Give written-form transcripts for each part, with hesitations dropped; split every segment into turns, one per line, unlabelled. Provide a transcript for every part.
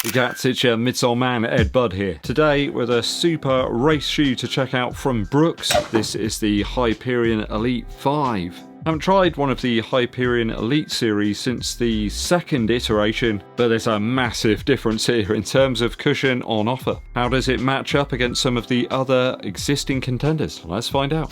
It's your midsole man, Eddbud here. Today with a super race shoe to check out from Brooks. This is the Hyperion Elite 5. I haven't tried one of the Hyperion Elite series since the second iteration, but there's a massive difference here in terms of cushion on offer. How does it match up against some of the other existing contenders? Let's find out.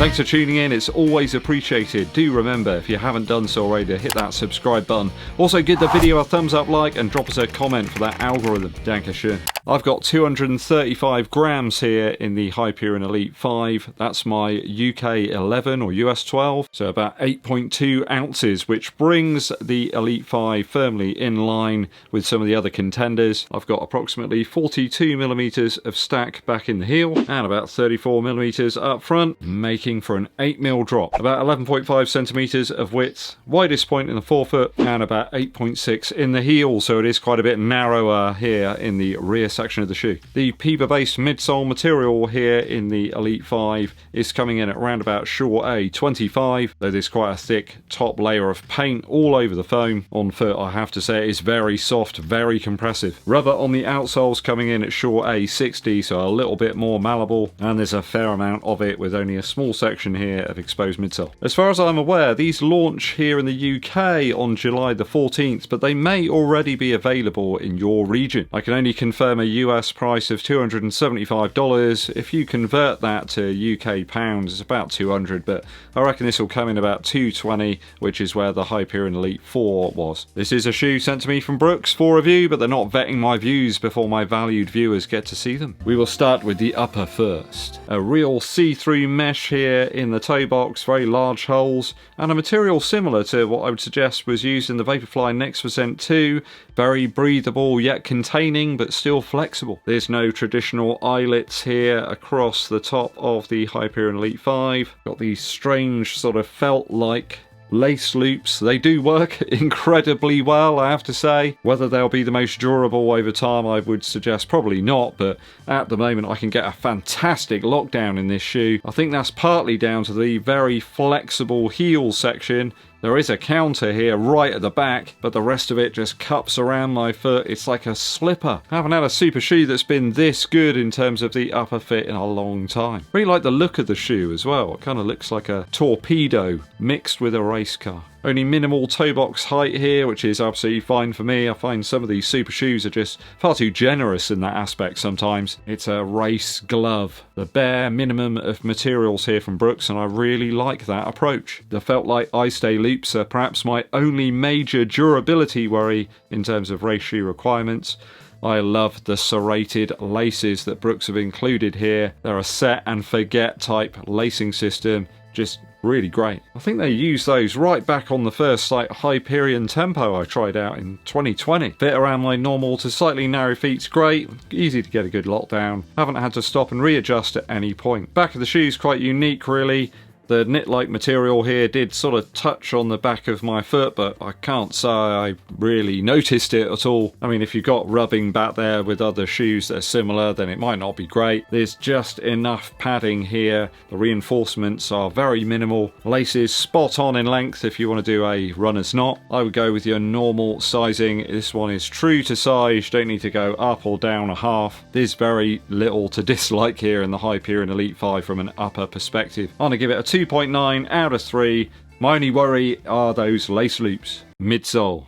Thanks for tuning in, it's always appreciated. Do remember, if you haven't done so already, to hit that subscribe button. Also give the video a thumbs up like and drop us a comment for that algorithm. Dankeschön. I've got 235 grams here in the Hyperion Elite 5. That's my UK 11 or US 12, so about 8.2 ounces, which brings the Elite 5 firmly in line with some of the other contenders. I've got approximately 42 millimeters of stack back in the heel and about 34 millimeters up front, making for an 8mm drop. About 11.5 centimeters of width, widest point in the forefoot, and about 8.6 in the heel, so it is quite a bit narrower here in the rear section of the shoe. The PEBA based midsole material here in the Elite 5 is coming in at around about Short A 25, though there's quite a thick top layer of paint all over the foam. On foot, I have to say, it is very soft, very compressive. Rubber on the outsoles coming in at Short A 60, so a little bit more malleable, and there's a fair amount of it with only a small section here of exposed midsole. As far as I'm aware, these launch here in the UK on July the 14th, but they may already be available in your region. I can only confirm a US price of $275. If you convert that to UK pounds, it's about 200, but I reckon this will come in about 220, which is where the Hyperion Elite 4 was. This is a shoe sent to me from Brooks for review, but they're not vetting my views before my valued viewers get to see them. We will start with the upper first. A real see-through mesh here in the toe box, very large holes, and a material similar to what I would suggest was used in the Vaporfly Next Percent 2, very breathable yet containing but still flexible. There's no traditional eyelets here across the top of the Hyperion Elite 5. Got these strange sort of felt-like lace loops. They do work incredibly well, I have to say. Whether they'll be the most durable over time, I would suggest probably not, but at the moment I can get a fantastic lockdown in this shoe. I think that's partly down to the very flexible heel section. There is a counter here right at the back, but the rest of it just cups around my foot. It's like a slipper. I haven't had a super shoe that's been this good in terms of the upper fit in a long time. Really like the look of the shoe as well. It kind of looks like a torpedo mixed with a race car. Only minimal toe box height here, which is absolutely fine for me. I find some of these super shoes are just far too generous in that aspect sometimes. It's a race glove. The bare minimum of materials here from Brooks, and I really like that approach. The felt like eye stay loops are perhaps my only major durability worry in terms of race shoe requirements. I love the serrated laces that Brooks have included here. They're a set and forget type lacing system. Just really great. I think they used those right back on the first Hyperion Tempo I tried out in 2020. Fit around my normal to slightly narrow feet's great, easy to get a good lockdown. Haven't had to stop and readjust at any point. Back of the shoe's quite unique really. The knit-like material here did sort of touch on the back of my foot, but I can't say I really noticed it at all. I mean, if you've got rubbing back there with other shoes that are similar, then it might not be great. There's just enough padding here. The reinforcements are very minimal. Laces spot on in length if you want to do a runner's knot. I would go with your normal sizing. This one is true to size. You don't need to go up or down a half. There's very little to dislike here in the Hyperion Elite 5 from an upper perspective. I'm going to give it a 2.9 out of 3. My only worry are those lace loops. Midsole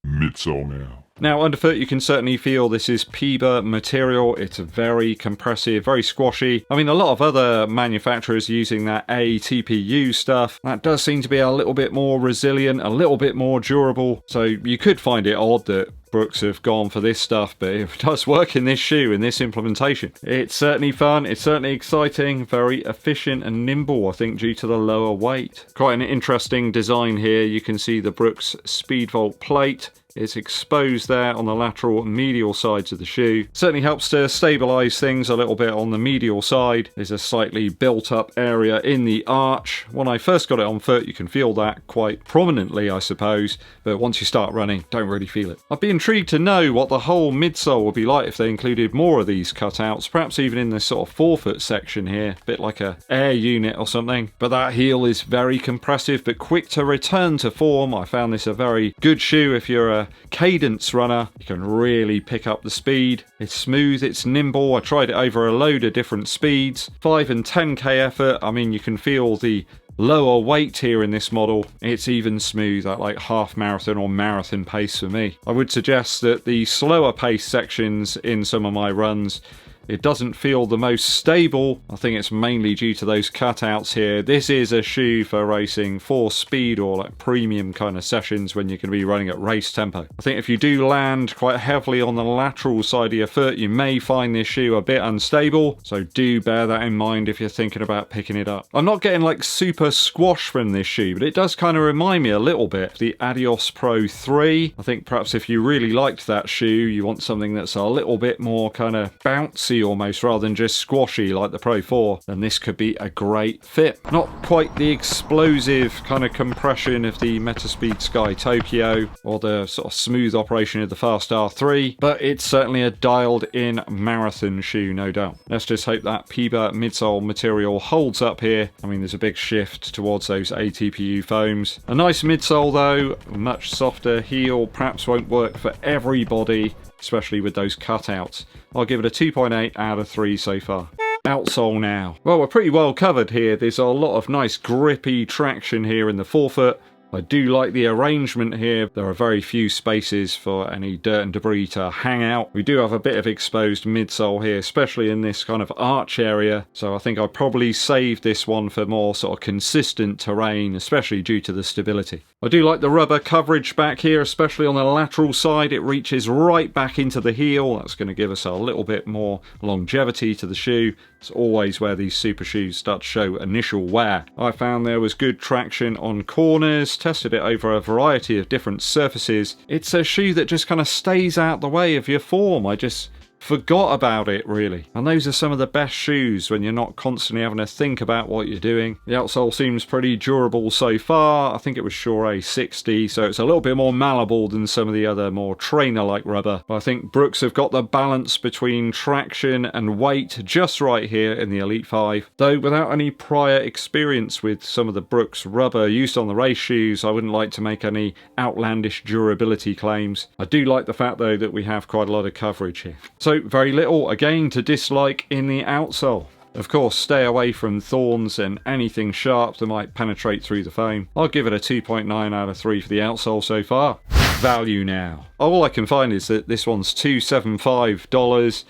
now. Now underfoot you can certainly feel this is PEBA material. It's very compressive, very squashy. I mean, a lot of other manufacturers using that ATPU stuff, that does seem to be a little bit more resilient, a little bit more durable. So you could find it odd that Brooks have gone for this stuff, but it does work in this shoe, in this implementation. It's certainly fun, it's certainly exciting, very efficient and nimble, I think, due to the lower weight. Quite an interesting design here. You can see the Brooks Speedvolt plate It's exposed there on the lateral and medial sides of the shoe. Certainly helps to stabilise things a little bit on the medial side. There's a slightly built up area in the arch. When I first got it on foot, you can feel that quite prominently, I suppose, but once you start running, don't really feel it. I'd be intrigued to know what the whole midsole would be like if they included more of these cutouts, perhaps even in this sort of forefoot section here, a bit like a air unit or something. But that heel is very compressive but quick to return to form. I found this a very good shoe if you're a cadence runner. You can really pick up the speed. It's smooth, it's nimble. I tried it over a load of different speeds, 5 and 10k effort. I mean, you can feel the lower weight here in this model. It's even smooth at like half marathon or marathon pace for me. I would suggest that the slower pace sections in some of my runs, it doesn't feel the most stable. I think it's mainly due to those cutouts here. This is a shoe for racing for speed or like premium kind of sessions when you're going to be running at race tempo. I think if you do land quite heavily on the lateral side of your foot, you may find this shoe a bit unstable. So do bear that in mind if you're thinking about picking it up. I'm not getting like super squash from this shoe, but it does kind of remind me a little bit of the Adios Pro 3. I think perhaps if you really liked that shoe, you want something that's a little bit more kind of bouncy almost rather than just squashy like the Pro 4, then this could be a great fit. Not quite the explosive kind of compression of the Metaspeed Sky Tokyo or the sort of smooth operation of the Fast R3, but it's certainly a dialed in marathon shoe, no doubt. Let's just hope that PIBA midsole material holds up here. I mean, there's a big shift towards those ATPU foams. A nice midsole though, much softer heel, perhaps won't work for everybody, especially with those cutouts. I'll give it a 2.8 out of 3 so far. Outsole now. Well, we're pretty well covered here. There's a lot of nice grippy traction here in the forefoot. I do like the arrangement here. There are very few spaces for any dirt and debris to hang out. We do have a bit of exposed midsole here, especially in this kind of arch area. So I think I'd probably save this one for more sort of consistent terrain, especially due to the stability. I do like the rubber coverage back here, especially on the lateral side. It reaches right back into the heel. That's going to give us a little bit more longevity to the shoe. It's always where these super shoes start to show initial wear. I found there was good traction on corners, tested it over a variety of different surfaces. It's a shoe that just kind of stays out the way of your form. I just forgot about it really, and those are some of the best shoes when you're not constantly having to think about what you're doing. The outsole seems pretty durable so far. I think it was Sure A 60, so it's a little bit more malleable than some of the other more trainer like rubber, but I think Brooks have got the balance between traction and weight just right here in the Elite 5. Though without any prior experience with some of the Brooks rubber used on the race shoes, I wouldn't like to make any outlandish durability claims. I do like the fact though that we have quite a lot of coverage here. So very little, again, to dislike in the outsole. Of course, stay away from thorns and anything sharp that might penetrate through the foam. I'll give it a 2.9 out of 3 for the outsole so far. Value now. All I can find is that this one's $275.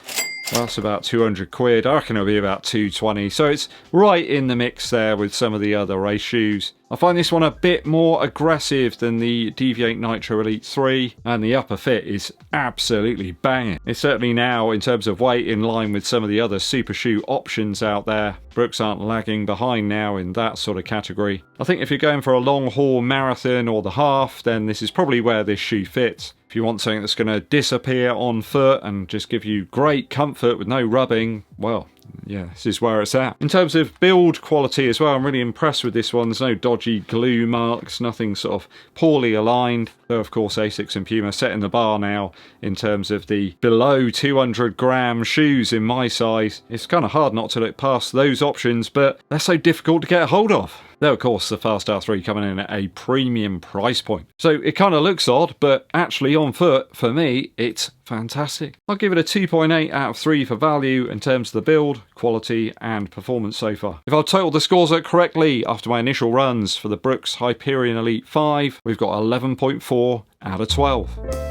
That's about 200 quid. I reckon it'll be about 220. So it's right in the mix there with some of the other race shoes. I find this one a bit more aggressive than the Deviate Nitro Elite 3, and the upper fit is absolutely banging. It's certainly now, in terms of weight, in line with some of the other super shoe options out there. Brooks aren't lagging behind now in that sort of category. I think if you're going for a long haul marathon or the half, then this is probably where this shoe fits. If you want something that's going to disappear on foot and just give you great comfort with no rubbing, well, yeah, this is where it's at. In terms of build quality as well, I'm really impressed with this one. There's no dodgy glue marks, nothing sort of poorly aligned. Though, of course, Asics and Puma setting the bar now in terms of the below 200 gram shoes in my size. It's kind of hard not to look past those options, but they're so difficult to get a hold of. Though, of course, the Fast R3 coming in at a premium price point. So it kind of looks odd, but actually on foot, for me, it's fantastic. I'll give it a 2.8 out of 3 for value in terms of the build, quality, and performance so far. If I've totaled the scores up correctly after my initial runs for the BROOKS HYPERION ELITE 5, we've got 11.4 out of 12.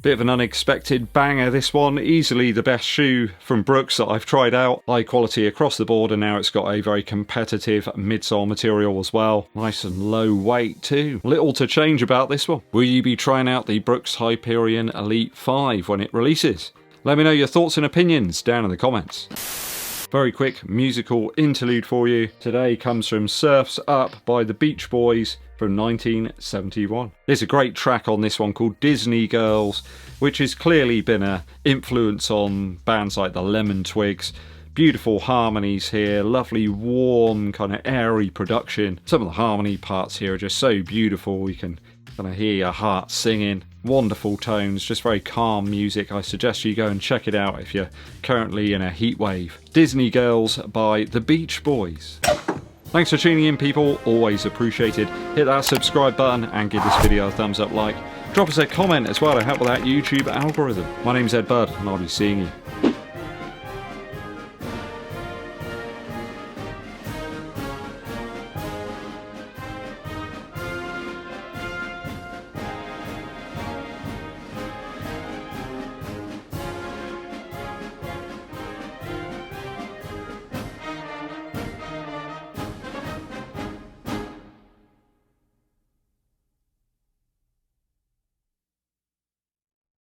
Bit of an unexpected banger, this one. Easily the best shoe from Brooks that I've tried out. High quality across the board, and now it's got a very competitive midsole material as well. Nice and low weight too. Little to change about this one. Will you be trying out the BROOKS HYPERION ELITE 5 when it releases? Let me know your thoughts and opinions down in the comments. Very quick musical interlude for you. Today comes from Surf's Up by the Beach Boys from 1971. There's a great track on this one called Disney Girls, which has clearly been an influence on bands like the Lemon Twigs. Beautiful harmonies here, lovely warm kind of airy production. Some of the harmony parts here are just so beautiful, you can kind of hear your heart singing. Wonderful tones, just very calm music. I suggest you go and check it out if you're currently in a heat wave. Disney Girls by the Beach Boys. Thanks for tuning in, people, always appreciated. Hit that subscribe button and give this video a thumbs up like. Drop us a comment as well to help with that YouTube algorithm. My name's Eddbud and I'll be seeing you